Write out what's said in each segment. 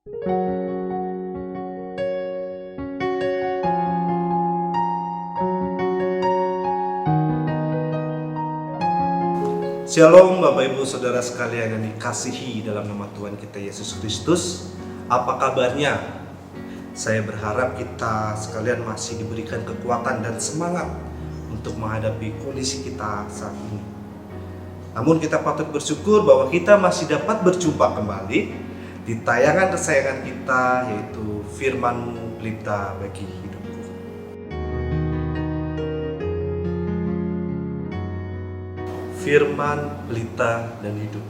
Shalom Bapak Ibu Saudara sekalian yang dikasihi dalam nama Tuhan kita Yesus Kristus. Apa kabarnya? Saya berharap kita sekalian masih diberikan kekuatan dan semangat untuk menghadapi kondisi kita saat ini. Namun kita patut bersyukur bahwa kita masih dapat berjumpa kembali di tayangan kesayangan kita, yaitu Firman-Mu Pelita Bagi Hidupku. Firman, pelita, dan hidup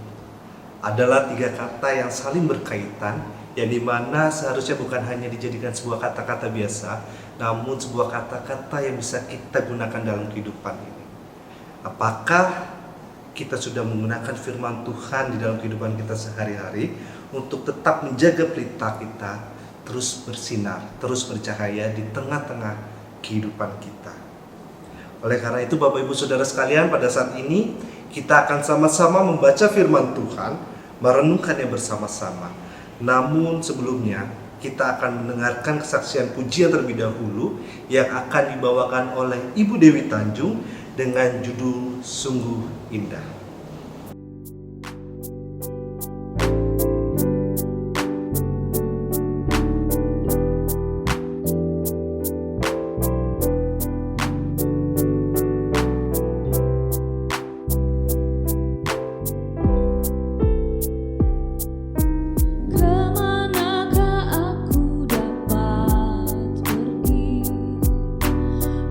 adalah tiga kata yang saling berkaitan, yang dimana seharusnya bukan hanya dijadikan sebuah kata-kata biasa, namun sebuah kata-kata yang bisa kita gunakan dalam kehidupan ini. Apakah kita sudah menggunakan firman Tuhan di dalam kehidupan kita sehari-hari untuk tetap menjaga pelita kita terus bersinar, terus bercahaya di tengah-tengah kehidupan kita? Oleh karena itu Bapak Ibu Saudara sekalian, pada saat ini kita akan sama-sama membaca firman Tuhan, merenungkannya bersama-sama. Namun sebelumnya kita akan mendengarkan kesaksian pujian terlebih dahulu yang akan dibawakan oleh Ibu Dewi Tanjung dengan judul Sungguh Indah.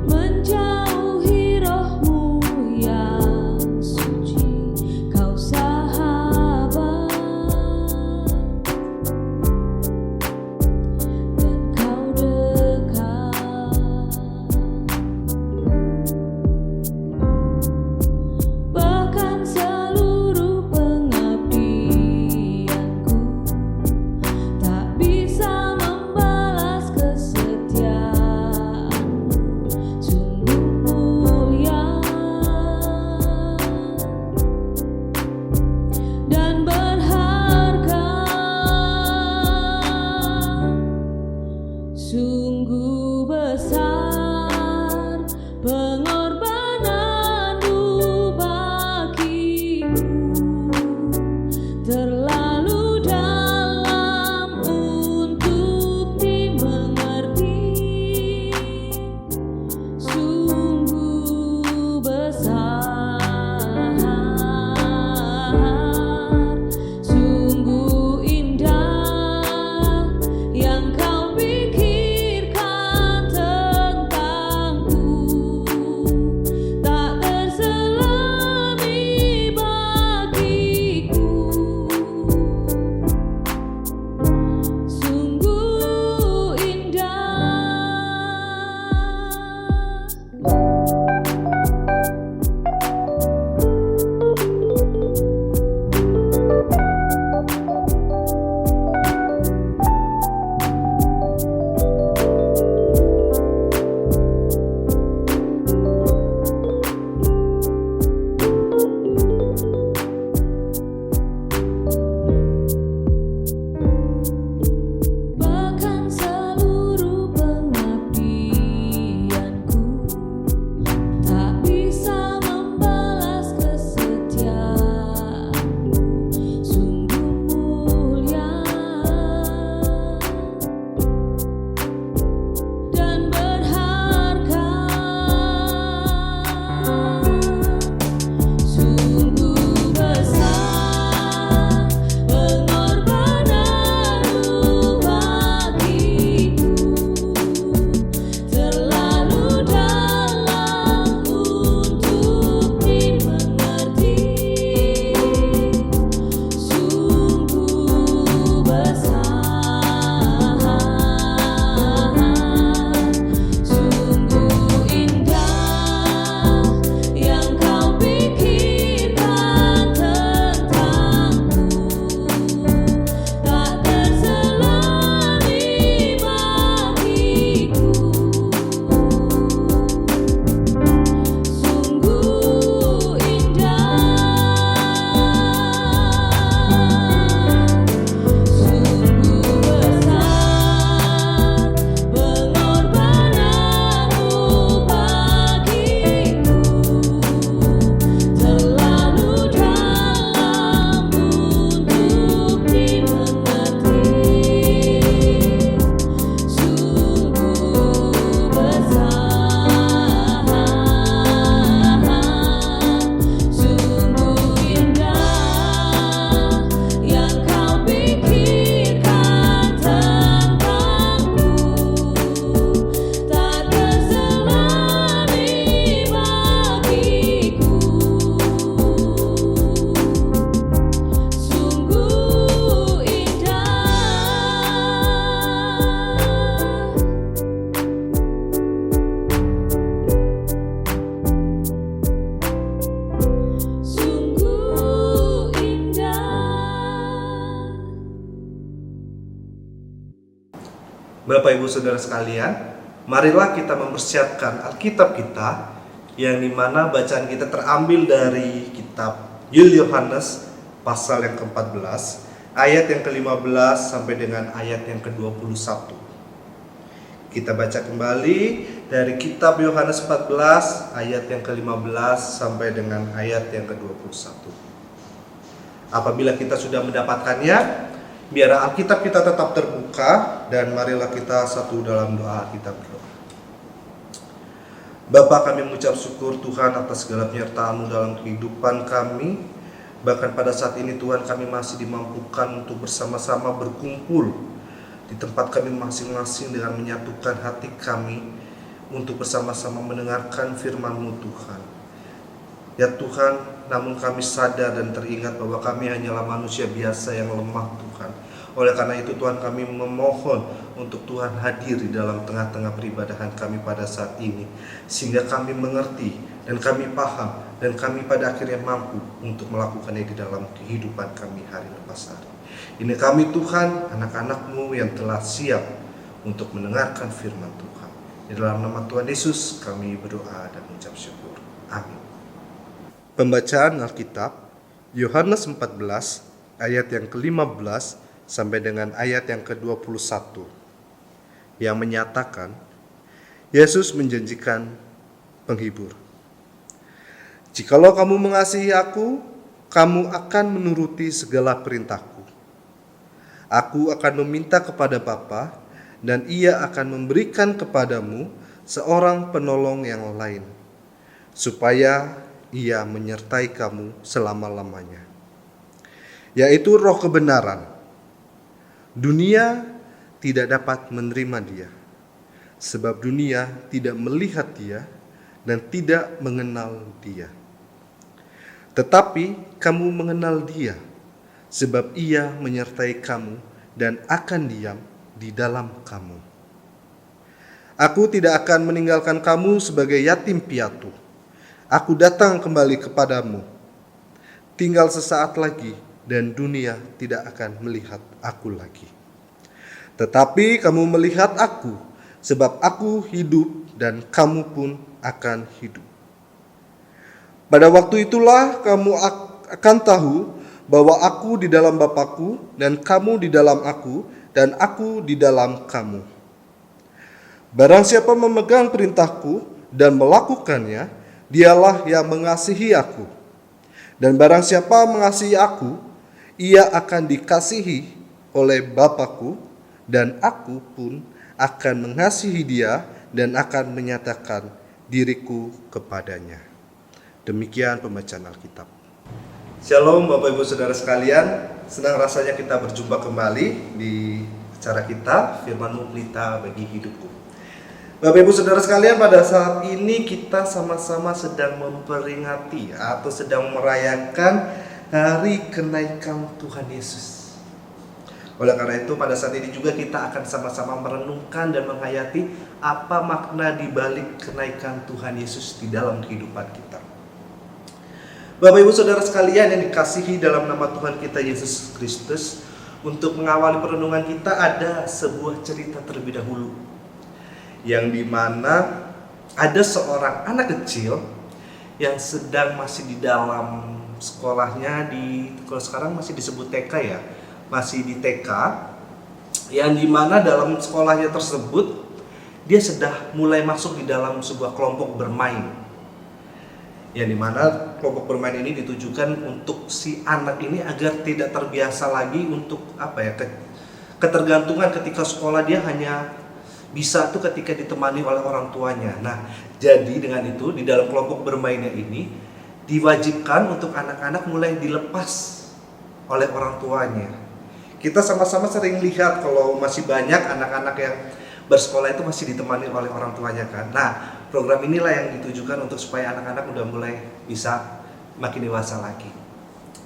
Menjauhi roh-Mu yang suci. Bapak Ibu Saudara sekalian, marilah kita mempersiapkan Alkitab kita, yang dimana bacaan kita terambil dari kitab Yohanes pasal yang ke-14, ayat yang ke-15 sampai dengan ayat yang ke-21. Kita baca kembali dari kitab Yohanes 14 ayat yang ke-15 sampai dengan ayat yang ke-21. Apabila kita sudah mendapatkannya, biar Alkitab kita tetap terbuka dan marilah kita satu dalam doa kita berdoa. Bapa, kami mengucap syukur Tuhan atas segala penyertaan-Mu dalam kehidupan kami. Bahkan pada saat ini Tuhan, kami masih dimampukan untuk bersama-sama berkumpul di tempat kami masing-masing dengan menyatukan hati kami untuk bersama-sama mendengarkan firman-Mu Tuhan. Ya Tuhan, namun kami sadar dan teringat bahwa kami hanyalah manusia biasa yang lemah Tuhan. Oleh karena itu Tuhan, kami memohon untuk Tuhan hadir di dalam tengah-tengah peribadahan kami pada saat ini, sehingga kami mengerti dan kami paham dan kami pada akhirnya mampu untuk melakukannya di dalam kehidupan kami hari lepas hari. Ini kami Tuhan, anak-anak-Mu yang telah siap untuk mendengarkan firman Tuhan. Di dalam nama Tuhan Yesus kami berdoa dan mengucap syukur. Amin. Pembacaan Alkitab Yohanes 14 ayat yang ke-15 sampai dengan ayat yang ke-21 yang menyatakan Yesus menjanjikan penghibur. Jikalau kamu mengasihi aku, kamu akan menuruti segala perintahku. Aku akan meminta kepada Bapa, dan Ia akan memberikan kepadamu seorang penolong yang lain, supaya Ia menyertai kamu selama-lamanya, yaitu Roh kebenaran. Dunia tidak dapat menerima Dia, sebab dunia tidak melihat Dia dan tidak mengenal Dia. Tetapi kamu mengenal Dia, sebab Ia menyertai kamu dan akan diam di dalam kamu. Aku tidak akan meninggalkan kamu sebagai yatim piatu. Aku datang kembali kepadamu. Tinggal sesaat lagi dan dunia tidak akan melihat aku lagi. Tetapi kamu melihat aku, sebab aku hidup dan kamu pun akan hidup. Pada waktu itulah kamu akan tahu bahwa aku di dalam Bapa-Ku dan kamu di dalam aku dan aku di dalam kamu. Barang siapa memegang perintahku dan melakukannya, dialah yang mengasihi aku. Dan barang siapa mengasihi aku, ia akan dikasihi oleh Bapa-Ku, dan aku pun akan mengasihi dia dan akan menyatakan diriku kepadanya. Demikian pembacaan Alkitab. Shalom Bapak Ibu Saudara sekalian, senang rasanya kita berjumpa kembali di acara kita Firman-Mu Pelita bagi Hidupku. Bapak Ibu Saudara sekalian, pada saat ini kita sama-sama sedang memperingati atau sedang merayakan hari kenaikan Tuhan Yesus. Oleh karena itu pada saat ini juga kita akan sama-sama merenungkan dan menghayati apa makna di balik kenaikan Tuhan Yesus di dalam kehidupan kita. Bapak Ibu Saudara sekalian yang dikasihi dalam nama Tuhan kita Yesus Kristus, untuk mengawali perenungan kita ada sebuah cerita terlebih dahulu, yang dimana ada seorang anak kecil yang sedang masih di dalam sekolahnya, kalau sekarang masih disebut TK ya, masih di TK, yang dimana dalam sekolahnya tersebut dia sudah mulai masuk di dalam sebuah kelompok bermain, yang dimana kelompok bermain ini ditujukan untuk si anak ini agar tidak terbiasa lagi untuk ketergantungan ketika sekolah. Dia hanya bisa tuh ketika ditemani oleh orang tuanya. Nah, jadi dengan itu di dalam kelompok bermainnya ini diwajibkan untuk anak-anak mulai dilepas oleh orang tuanya. Kita sama-sama sering lihat kalau masih banyak anak-anak yang bersekolah itu masih ditemani oleh orang tuanya kan. Nah, program inilah yang ditujukan untuk supaya anak-anak udah mulai bisa makin dewasa lagi.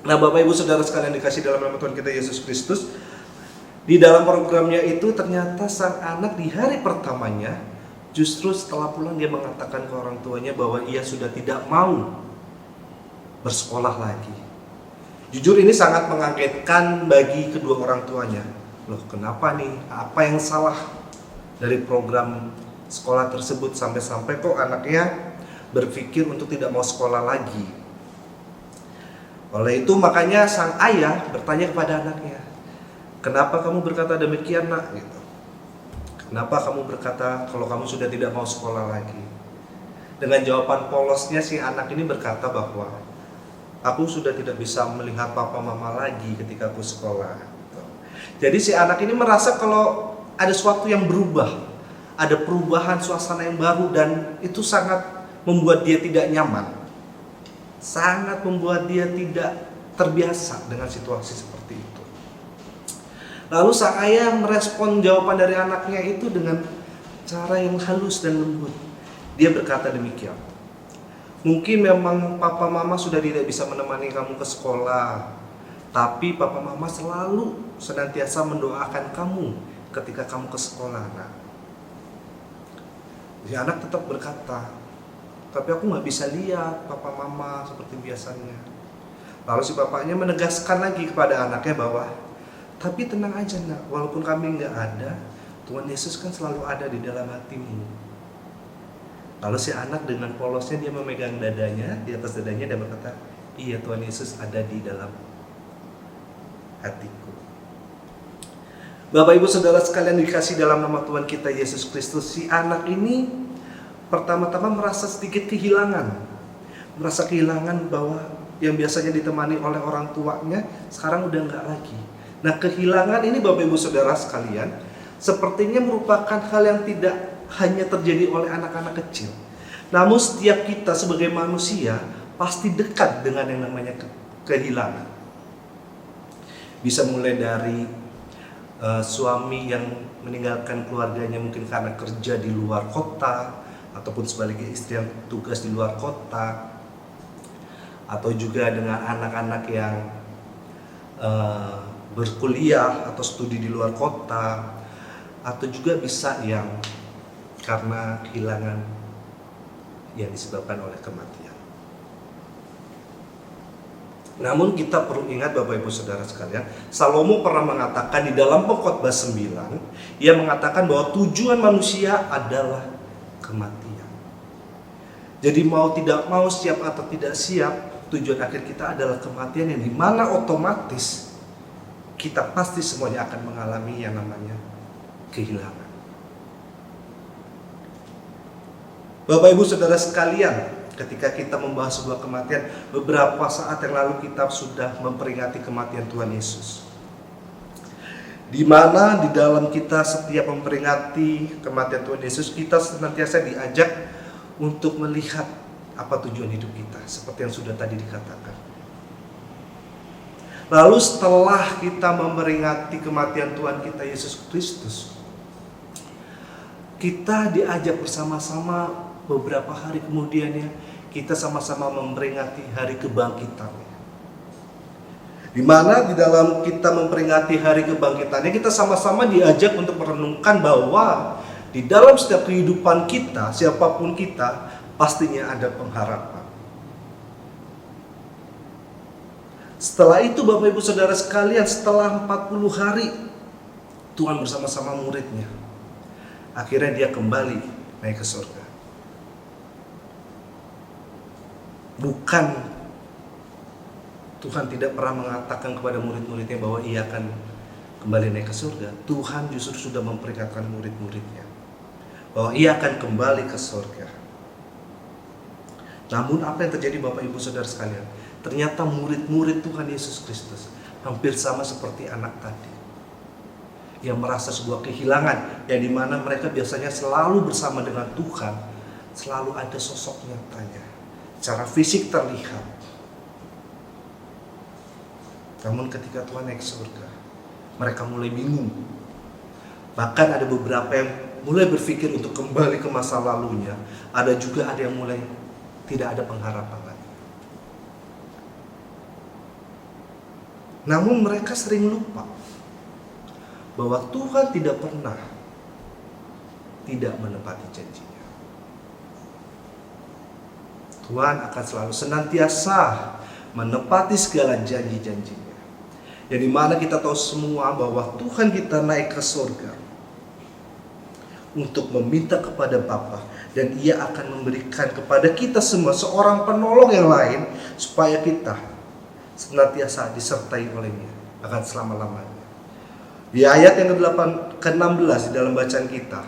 Nah, Bapak Ibu Saudara sekalian dikasih dalam nama Tuhan kita Yesus Kristus, di dalam programnya itu ternyata sang anak di hari pertamanya justru setelah pulang dia mengatakan ke orang tuanya bahwa ia sudah tidak mau bersekolah lagi. Jujur ini sangat mengagetkan bagi kedua orang tuanya. Loh, kenapa nih? Apa yang salah? dari program sekolah tersebut, sampai-sampai kok anaknya berpikir untuk tidak mau sekolah lagi. Oleh itu makanya sang ayah bertanya kepada anaknya, "Kenapa kamu berkata demikian, Nak?" gitu. "Kenapa kamu berkata kalau kamu sudah tidak mau sekolah lagi?" Dengan jawaban polosnya si anak ini berkata bahwa, "Aku sudah tidak bisa melihat papa mama lagi ketika aku sekolah." Jadi si anak ini merasa kalau ada sesuatu yang berubah, ada perubahan suasana yang baru, dan itu sangat membuat dia tidak nyaman. Sangat membuat dia tidak terbiasa dengan situasi seperti itu. Lalu sang ayah merespon jawaban dari anaknya itu dengan cara yang halus dan lembut. Dia berkata demikian, "Mungkin memang papa mama sudah tidak bisa menemani kamu ke sekolah, tapi papa mama selalu senantiasa mendoakan kamu ketika kamu ke sekolah, Nak." Si anak tetap berkata, "Tapi aku nggak bisa lihat papa mama seperti biasanya." Lalu si bapaknya menegaskan lagi kepada anaknya bahwa, "Tapi tenang aja, Nak, walaupun kami nggak ada, Tuhan Yesus kan selalu ada di dalam hatimu." Lalu si anak dengan polosnya dia memegang dadanya, di atas dadanya, dan berkata, "Iya, Tuhan Yesus ada di dalam hatiku." Bapak Ibu Saudara sekalian dikasih dalam nama Tuhan kita Yesus Kristus, si anak ini pertama-tama merasa sedikit kehilangan. Merasa kehilangan bahwa yang biasanya ditemani oleh orang tuanya sekarang udah nggak lagi. Nah, kehilangan ini Bapak Ibu Saudara sekalian sepertinya merupakan hal yang tidak hanya terjadi oleh anak-anak kecil. Namun setiap kita sebagai manusia pasti dekat dengan yang namanya kehilangan. Bisa mulai dari suami yang meninggalkan keluarganya mungkin karena kerja di luar kota, ataupun sebaliknya istri yang tugas di luar kota, atau juga dengan anak-anak yang berkuliah atau studi di luar kota, atau juga bisa yang karena kehilangan yang disebabkan oleh kematian. Namun kita perlu ingat Bapak Ibu Saudara sekalian, Salomo pernah mengatakan di dalam Pengkhotbah 9, ia mengatakan bahwa tujuan manusia adalah kematian. Jadi mau tidak mau, siap atau tidak siap, tujuan akhir kita adalah kematian, yang dimana otomatis kita pasti semuanya akan mengalami yang namanya kehilangan. Bapak Ibu Saudara sekalian, ketika kita membahas sebuah kematian, beberapa saat yang lalu kita sudah memperingati kematian Tuhan Yesus. Di mana di dalam kita setiap memperingati kematian Tuhan Yesus, kita senantiasa diajak untuk melihat apa tujuan hidup kita, seperti yang sudah tadi dikatakan. Lalu setelah kita memperingati kematian Tuhan kita Yesus Kristus, kita diajak bersama-sama beberapa hari kemudiannya, kita sama-sama memperingati hari kebangkitannya. Di mana di dalam kita memperingati hari kebangkitannya, kita sama-sama diajak untuk merenungkan bahwa di dalam setiap kehidupan kita, siapapun kita, pastinya ada pengharapan. Setelah itu Bapak Ibu Saudara sekalian, setelah 40 hari Tuhan bersama-sama muridnya, akhirnya dia kembali naik ke surga. Bukan Tuhan tidak pernah mengatakan kepada murid-muridnya bahwa ia akan kembali naik ke surga. Tuhan justru sudah memperingatkan murid-muridnya bahwa ia akan kembali ke surga. Namun apa yang terjadi Bapak Ibu Saudara sekalian? Ternyata murid-murid Tuhan Yesus Kristus hampir sama seperti anak tadi, yang merasa sebuah kehilangan, yang dimana mereka biasanya selalu bersama dengan Tuhan, selalu ada sosok nyatanya, secara fisik terlihat. Namun ketika Tuhan naik surga, mereka mulai bingung. Bahkan ada beberapa yang mulai berpikir untuk kembali ke masa lalunya. Ada juga yang mulai tidak ada pengharapan lagi. Namun mereka sering lupa bahwa Tuhan tidak pernah tidak menepati janjinya. Tuhan akan selalu senantiasa menepati segala janji-janjinya. Yang dimana kita tahu semua bahwa Tuhan kita naik ke surga untuk meminta kepada Bapa, dan Ia akan memberikan kepada kita semua seorang penolong yang lain supaya kita senantiasa disertai olehnya akan selama-lamanya. Di ayat yang ke-16 di dalam bacaan kita,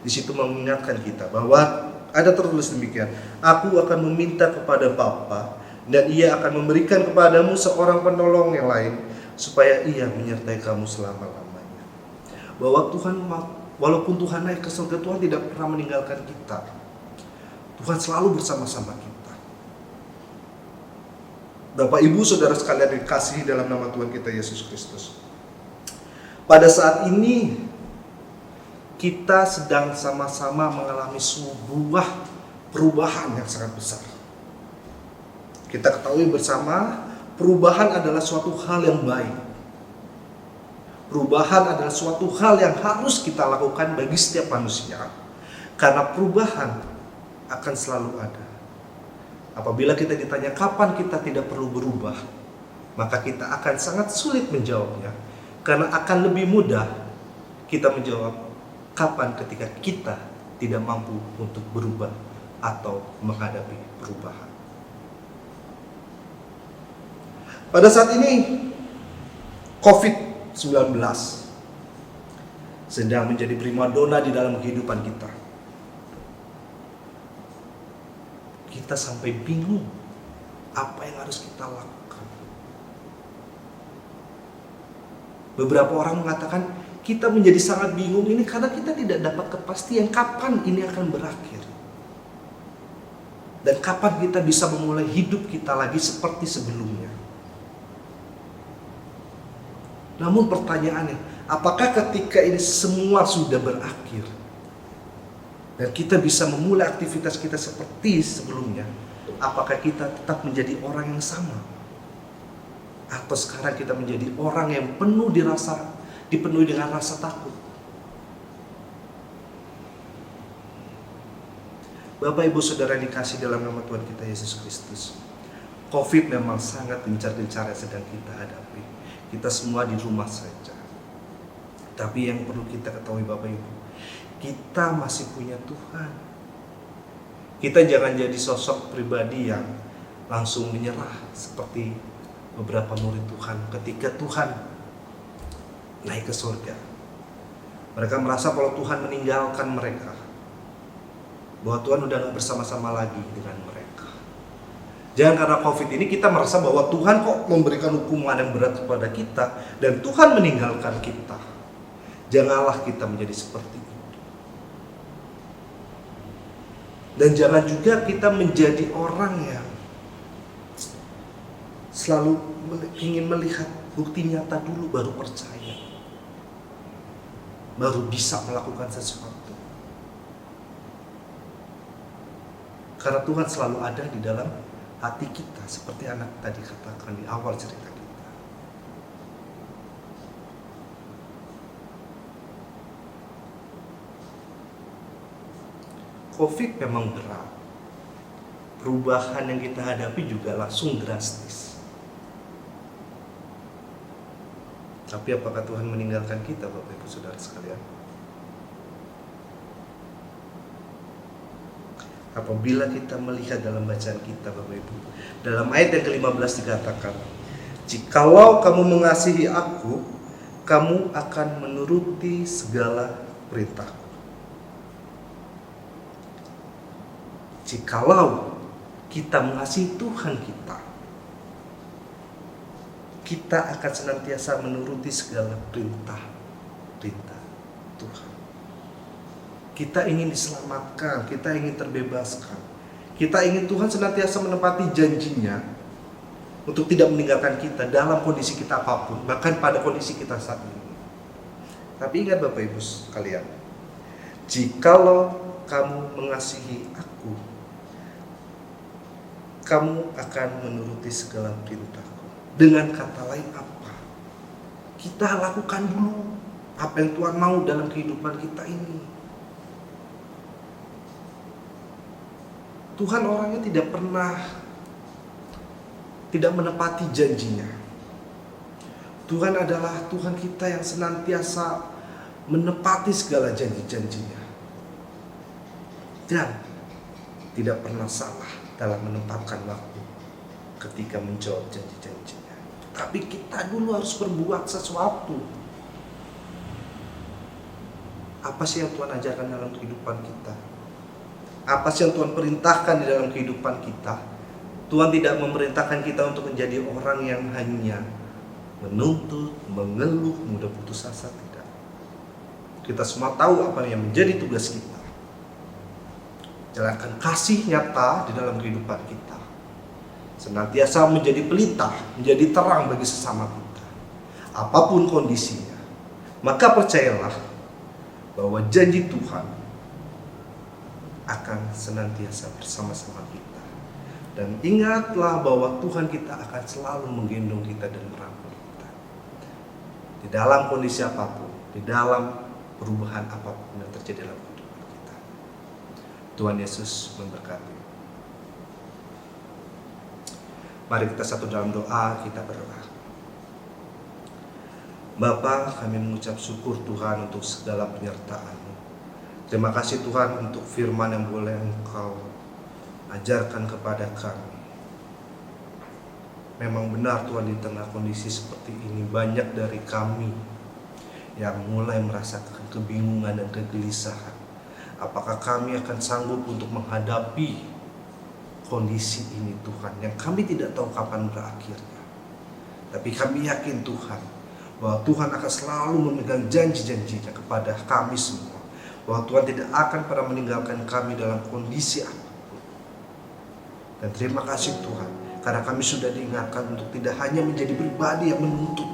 di situ mengingatkan kita bahwa ada tertulis demikian, aku akan meminta kepada Bapa dan Ia akan memberikan kepadamu seorang penolong yang lain supaya Ia menyertai kamu selama-lamanya. Bahwa Tuhan, walaupun Tuhan naik ke surga, Tuhan tidak pernah meninggalkan kita. Tuhan selalu bersama-sama kita. Bapak, Ibu, Saudara sekalian dikasihi dalam nama Tuhan kita Yesus Kristus. Pada saat ini kita sedang sama-sama mengalami sebuah perubahan yang sangat besar. Kita ketahui bersama, perubahan adalah suatu hal yang baik. Perubahan adalah suatu hal yang harus kita lakukan bagi setiap manusia, karena perubahan akan selalu ada. Apabila kita ditanya kapan kita tidak perlu berubah, maka kita akan sangat sulit menjawabnya, karena akan lebih mudah kita menjawab kapan ketika kita tidak mampu untuk berubah atau menghadapi perubahan. Pada saat ini COVID-19 sedang menjadi primadona di dalam kehidupan kita. Kita sampai bingung apa yang harus kita lakukan. Beberapa orang mengatakan kita menjadi sangat bingung ini karena kita tidak dapat kepastian kapan ini akan berakhir. Dan kapan kita bisa memulai hidup kita lagi seperti sebelumnya. Namun pertanyaannya, apakah ketika ini semua sudah berakhir dan kita bisa memulai aktivitas kita seperti sebelumnya, apakah kita tetap menjadi orang yang sama? Atau sekarang kita menjadi orang yang dipenuhi dengan rasa takut? Bapak, Ibu, Saudara dikasih dalam nama Tuhan kita Yesus Kristus, COVID memang sangat gencar-gencar yang sedang kita hadapi. Kita semua di rumah saja. Tapi yang perlu kita ketahui Bapak Ibu, kita masih punya Tuhan. Kita jangan jadi sosok pribadi yang langsung menyerah seperti beberapa murid Tuhan ketika Tuhan naik ke surga. Mereka merasa kalau Tuhan meninggalkan mereka, bahwa Tuhan udah gak bersama-sama lagi dengan mereka. Jangan karena COVID ini kita merasa bahwa Tuhan kok memberikan hukuman yang berat kepada kita dan Tuhan meninggalkan kita. Janganlah kita menjadi seperti itu. Dan jangan juga kita menjadi orang yang selalu ingin melihat bukti nyata dulu baru percaya, baru bisa melakukan sesuatu. Karena Tuhan selalu ada di dalam hati kita, seperti anak tadi katakan di awal cerita kita. COVID memang berat. Perubahan yang kita hadapi juga langsung drastis. Tapi apakah Tuhan meninggalkan kita, Bapak Ibu Saudara sekalian? Apabila kita melihat dalam bacaan kita, Bapak Ibu, dalam ayat yang ke-15 dikatakan, jikalau kamu mengasihi aku, kamu akan menuruti segala perintahku. Jikalau kita mengasihi Tuhan kita akan senantiasa menuruti segala perintah Tuhan. Kita ingin diselamatkan, kita ingin terbebaskan. Kita ingin Tuhan senantiasa menepati janjinya untuk tidak meninggalkan kita dalam kondisi kita apapun, bahkan pada kondisi kita saat ini. Tapi ingat Bapak Ibu sekalian, jikalau kamu mengasihi aku, kamu akan menuruti segala perintahku. Dengan kata lain apa? Kita lakukan dulu apa yang Tuhan mau dalam kehidupan kita ini. Tuhan orangnya tidak menepati janjinya. Tuhan adalah Tuhan kita yang senantiasa menepati segala janji-janjinya. dan tidak pernah salah dalam menempatkan waktu ketika menjawab janji-janjinya. Tapi kita dulu harus berbuat sesuatu. Apa sih yang Tuhan ajarkan dalam kehidupan kita? Apa sih yang Tuhan perintahkan di dalam kehidupan kita? Tuhan tidak memerintahkan kita untuk menjadi orang yang hanya menuntut, mengeluh, mudah putus asa, tidak. Kita semua tahu apa yang menjadi tugas kita. Jalankan kasih nyata di dalam kehidupan kita. Senantiasa menjadi pelita, menjadi terang bagi sesama kita. Apapun kondisinya, maka percayalah bahwa janji Tuhan akan senantiasa bersama-sama kita. Dan ingatlah bahwa Tuhan kita akan selalu menggendong kita dan merangkul kita. Di dalam kondisi apapun, di dalam perubahan apapun yang terjadi dalam kehidupan kita. Tuhan Yesus memberkati. Mari kita satu dalam doa, kita berdoa. Bapa, kami mengucap syukur Tuhan untuk segala penyertaan-Mu. Terima kasih Tuhan untuk firman yang boleh Engkau ajarkan kepada kami. Memang benar Tuhan, di tengah kondisi seperti ini banyak dari kami yang mulai merasakan kebingungan dan kegelisahan. Apakah kami akan sanggup untuk menghadapi kondisi ini Tuhan, yang kami tidak tahu kapan berakhirnya. Tapi kami yakin Tuhan, bahwa Tuhan akan selalu memegang janji-janjinya kepada kami semua. Bahwa Tuhan tidak akan pernah meninggalkan kami dalam kondisi apapun. Dan terima kasih Tuhan, karena kami sudah diingatkan untuk tidak hanya menjadi pribadi yang menuntut,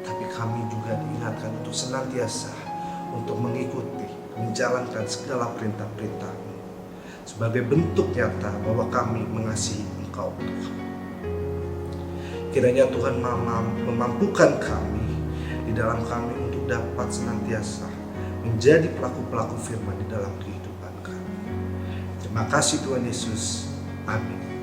tapi kami juga diingatkan untuk senantiasa untuk mengikuti, menjalankan segala perintah-perintah-Mu sebagai bentuk nyata bahwa kami mengasihi Engkau Tuhan. Kiranya Tuhan memampukan kami di dalam kami untuk dapat senantiasa menjadi pelaku-pelaku firman di dalam kehidupan kami. Terima kasih Tuhan Yesus. Amin.